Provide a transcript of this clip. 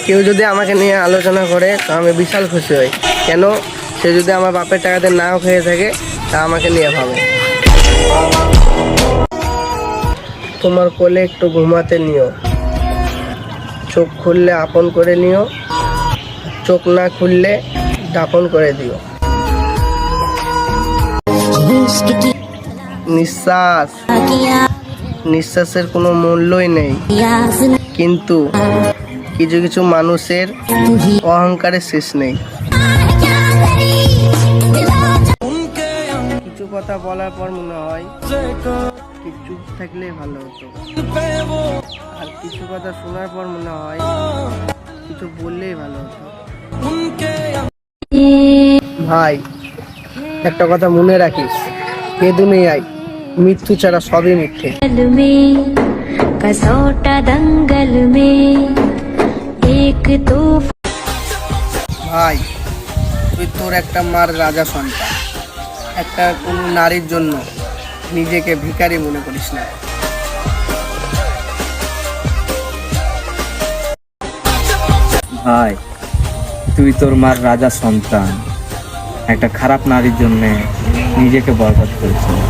কেউ যদি আমাকে নিয়ে আলোচনা করে তো আমি বিশাল খুশি হই। কেন? সে যদি আমার বাপের টাকাতে নাও খেয়ে থাকে তা আমাকে নিয়ে ভাবে। তোমার কোলে একটু ঘুমাতে নিও, চোখ খুললে আপন করে নিও, চোখ না খুললে দাফন করে দিও। নিঃশ্বাস, নিঃশ্বাসের কোনো মূল্যই নেই, কিন্তু কিছু কিছু মানুষের অহংকারের শেষ নেই। কিছু কথা বলার পর মনে হয় কি চুপ থাকলেই ভালো হতো, আর কিছু কথা শোনার পর মনে হয় কিছু বললেই ভালো হতো। ভাই, একটা কথা মনে রাখিস, এ দুনিয়ায় মৃত্যু ছাড়া সবই মিথ্যে। ভাই, তুই তোর একটা মার রাজা সন্তান, একটা কোনো নারীর জন্য নিজেকে ভিখারি মনে করিস না। ভাই, তুই তোর মার রাজা সন্তান, একটা খারাপ নারীর জন্য নিজেকে বরবাদ করেছিস।